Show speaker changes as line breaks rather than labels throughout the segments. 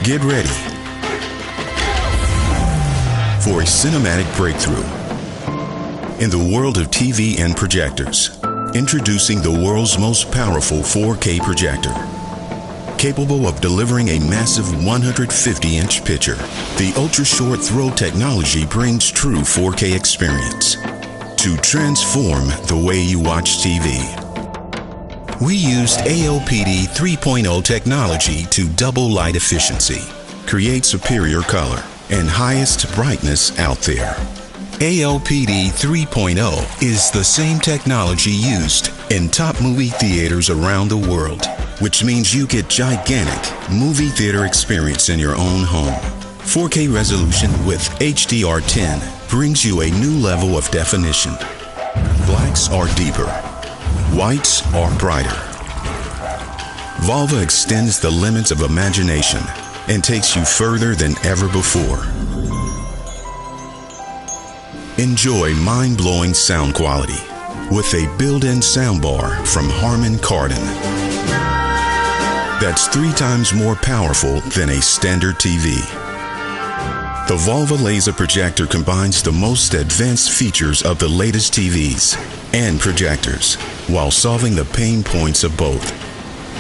Get ready for a cinematic breakthrough in the world of TV and projectors. Introducing the world's most powerful 4K projector, capable of delivering a massive 150-inch picture. The ultra-short throw technology brings true 4K experience to transform the way you watch TV. We used ALPD 3.0 technology to double light efficiency, create superior color, and highest brightness out there. ALPD 3.0 is the same technology used in top movie theaters around the world, which means you get gigantic movie theater experience in your own home. 4K resolution with HDR10 brings you a new level of definition. Blacks are deeper, whites are brighter. Volva extends the limits of imagination and takes you further than ever before. Enjoy mind-blowing sound quality with a built-in soundbar from Harman Kardon. That's 3 times more powerful than a standard TV. The Volva laser projector combines the most advanced features of the latest TVs and projectors while solving the pain points of both.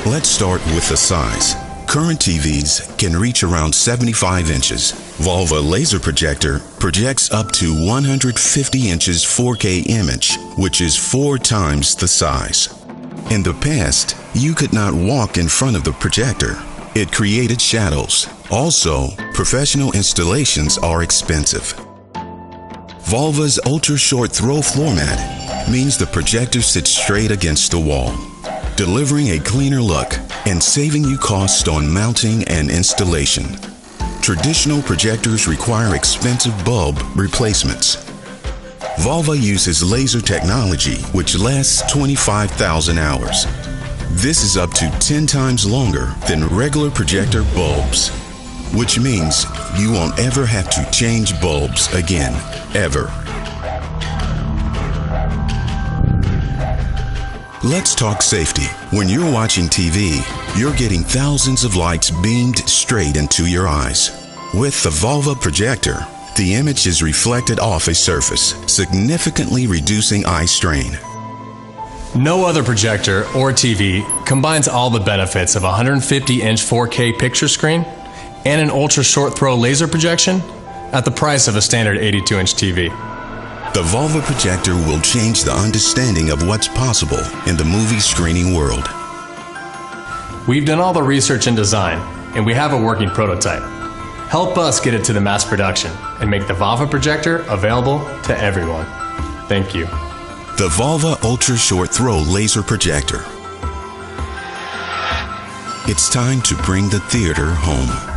Let's start with the size. Current TVs can reach around 75 inches. Volva laser projector projects up to 150 inches 4K image, which is 4 times the size. In the past, you could not walk in front of the projector. It created shadows. Also, professional installations are expensive. Volva's ultra-short throw floor mat means the projector sits straight against the wall, delivering a cleaner look and saving you costs on mounting and installation. Traditional projectors require expensive bulb replacements. Volva uses laser technology, which lasts 25,000 hours. This is up to 10 times longer than regular projector bulbs, which means you won't ever have to change bulbs again, ever. Let's talk safety. When you're watching TV, you're getting thousands of lights beamed straight into your eyes. With the Volva projector, the image is reflected off a surface, significantly reducing eye strain.
No other projector or TV combines all the benefits of a 150-inch 4K picture screen and an ultra-short throw laser projection at the price of a standard 82-inch TV.
The Volva projector will change the understanding of what's possible in the movie screening world.
We've done all the research and design, and we have a working prototype. Help us get it to the mass production and make the Volva projector available to everyone. Thank you.
The Volva Ultra Short Throw Laser Projector. It's time to bring the theater home.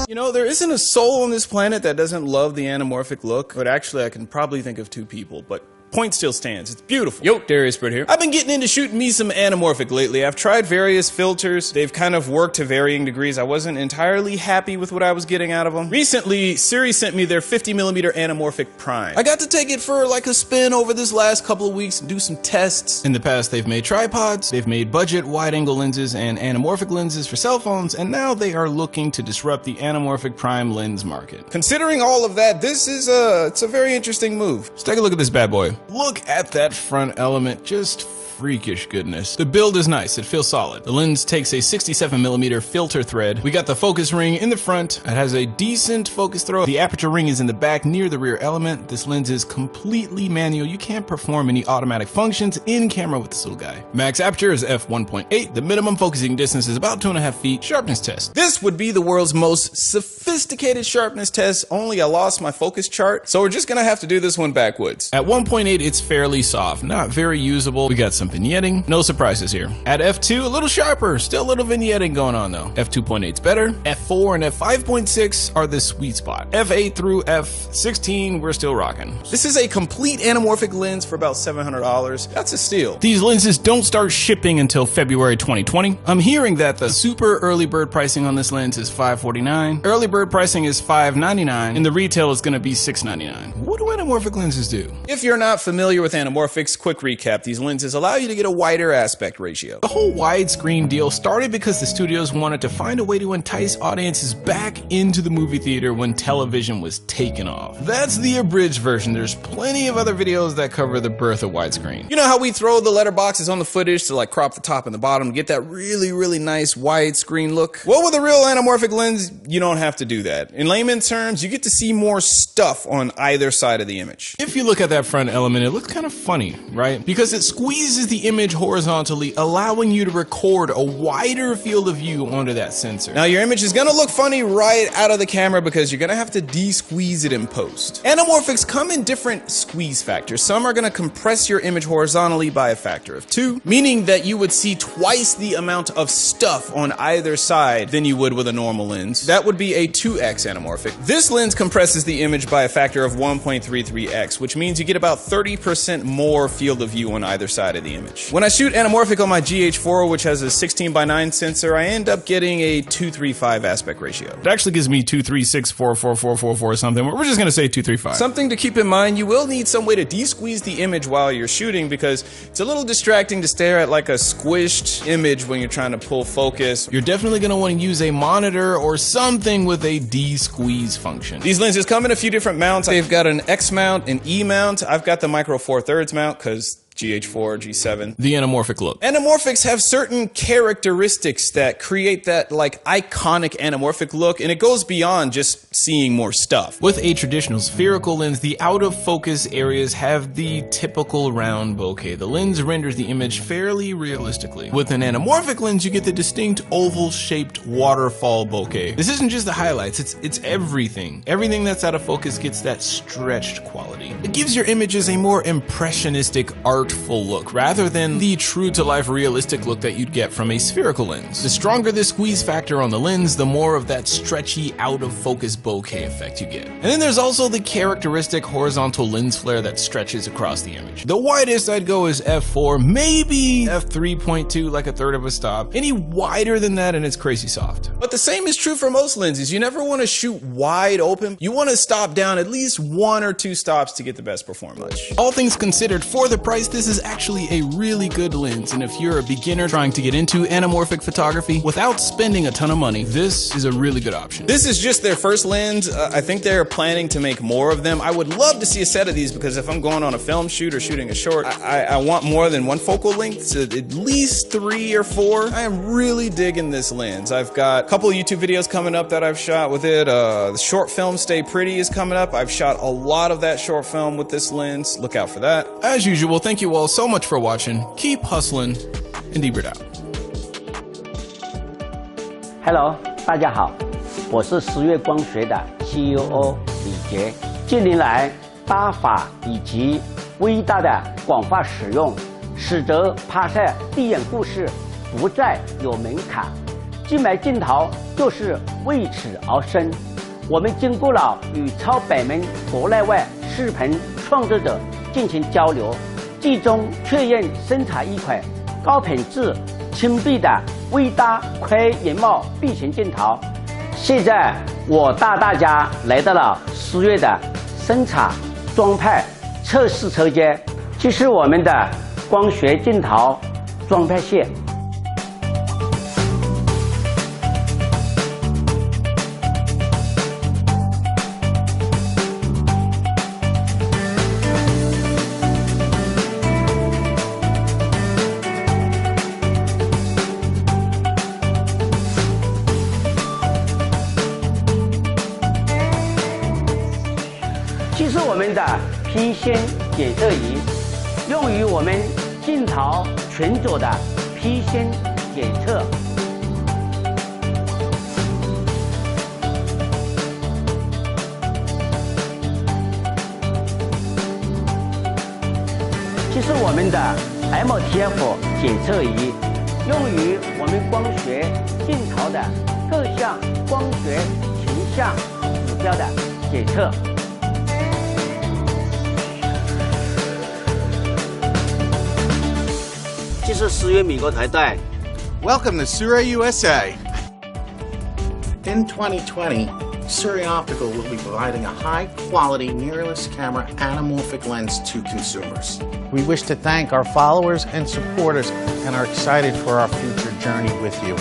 You know, there isn't a soul on this planet that doesn't love the anamorphic look, but actually I can probably think of 2 people, but point still stands. It's beautiful. Yo, Darius Britt here. I've been getting into shooting me some anamorphic lately. I've tried various filters. They've kind of worked to varying degrees. I wasn't entirely happy with what I was getting out of them. Recently, Siri sent me their 50mm anamorphic prime. I got to take it for like a spin over this last couple of weeks and do some tests. In the past, they've made tripods, they've made budget wide-angle lenses and anamorphic lenses for cell phones, and now they are looking to disrupt the anamorphic prime lens market. Considering all of that, this is it's a very interesting move. Let's take a look at this bad boy. Look at that front element, just freakish goodness. The build is nice, it feels solid. The lens takes a 67mm filter thread. We got the focus ring in the front. It has a decent focus throw. The aperture ring is in the back near the rear element. This lens is completely manual. You can't perform any automatic functions in camera with this little guy. Max aperture is f1.8. The minimum focusing distance is about 2.5 feet. Sharpness test. This would be the world's most sophisticated sharpness test, only I lost my focus chart, so we're just gonna have to do this one backwards. At 1.8, it's fairly soft, not very usable. We got some vignetting, no surprises here. At f2, a little sharper, still a little vignetting going on though. f2.8 is better. f4 and f5.6 are the sweet spot. f8 through f16, we're still rocking. This is a complete anamorphic lens for about $700. That's a steal. These lenses don't start shipping until February 2020. I'm hearing that the super early bird pricing on this lens is $549. Early bird pricing is $599, and the retail is gonna be $699. What do anamorphic lenses do? If you're not familiar with anamorphics, quick recap, these lenses allow you to get a wider aspect ratio. The whole widescreen deal started because the studios wanted to find a way to entice audiences back into the movie theater when television was taken off. That's the abridged version. There's plenty of other videos that cover the birth of widescreen. You know how we throw the letterboxes on the footage to like crop the top and the bottom to get that really nice widescreen look? Well, with a real anamorphic lens, you don't have to do that. In layman's terms, you get to see more stuff on either side of the image. If you look at that front element, it looks kind of funny, right? Because it squeezes the image horizontally, allowing you to record a wider field of view onto that sensor. Now your image is gonna look funny right out of the camera because you're gonna have to de-squeeze it in post. Anamorphics come in different squeeze factors. Some are gonna compress your image horizontally by a factor of 2, meaning that you would see twice the amount of stuff on either side than you would with a normal lens. That would be a 2x anamorphic. This lens compresses the image by a factor of 1.33x, which means you get about 30% more field of view on either side of the image. When I shoot anamorphic on my GH4, which has a 16:9 sensor, I end up getting a 2:3:5 aspect ratio. It actually gives me 2.36444444 something, but we're just gonna say 2.35. Something to keep in mind, you will need some way to de-squeeze the image while you're shooting because it's a little distracting to stare at like a squished image when you're trying to pull focus. You're definitely gonna want to use a monitor or something with a de-squeeze function. These lenses come in a few different mounts. They've got an X mount, an E mount. I've got the micro 4/3 mount because GH4, G7, the anamorphic look. Anamorphics have certain characteristics that create that like iconic anamorphic look, and it goes beyond just seeing more stuff. With a traditional spherical lens, the out of focus areas have the typical round bokeh. The lens renders the image fairly realistically. With an anamorphic lens, you get the distinct oval shaped waterfall bokeh. This isn't just the highlights, it's everything. Everything that's out of focus gets that stretched quality. It gives your images a more impressionistic artful look rather than the true to life realistic look that you'd get from a spherical lens. The stronger the squeeze factor on the lens, the more of that stretchy out of focus bokeh effect you get. And then there's also the characteristic horizontal lens flare that stretches across the image. The widest I'd go is f4, maybe f3.2, like a third of a stop. Any wider than that and it's crazy soft. But the same is true for most lenses. You never want to shoot wide open. You want to stop down at least 1 or 2 stops to get the best performance. All things considered, for the price, this is actually a really good lens, and if you're a beginner trying to get into anamorphic photography without spending a ton of money, this is a really good option. This is just their first lens. I think they're planning to make more of them. I would love to see a set of these because if I'm going on a film shoot or shooting a short, I want more than 1 focal length, so at least 3 or 4. I am really digging this lens. I've got a couple of YouTube videos coming up that I've shot with it. The short film Stay Pretty is coming up. I've shot a lot of that short film with this lens. Look out for that. As usual, thank you all so much for watching. Keep hustling, and Ebert out.
Hello， 大家好，我是十月光学的 CEO 李杰。近年来，大法以及微大的广泛使用，使得拍摄电影故事不再有门槛，进买镜头就是为此而生。我们经过了与超百名国内外视频创作者进行交流，最终确认生产一款高品质、轻便的微搭宽银幕壁型镜头。现在我带大家来到了10月的生产装配测试车间，这是我们的光学镜头装配线。我们的拼线检测仪，用于我们镜头群组的拼线检测。这是我们的 MTF 检测仪，用于我们光学镜头的各项光学成像指标的检测。这是思源美国台带。
Welcome to Surrey, USA.
In 2020, Surrey Optical will be providing a high-quality mirrorless camera anamorphic lens to consumers.
We wish to thank our followers and supporters and are excited for our future journey with you.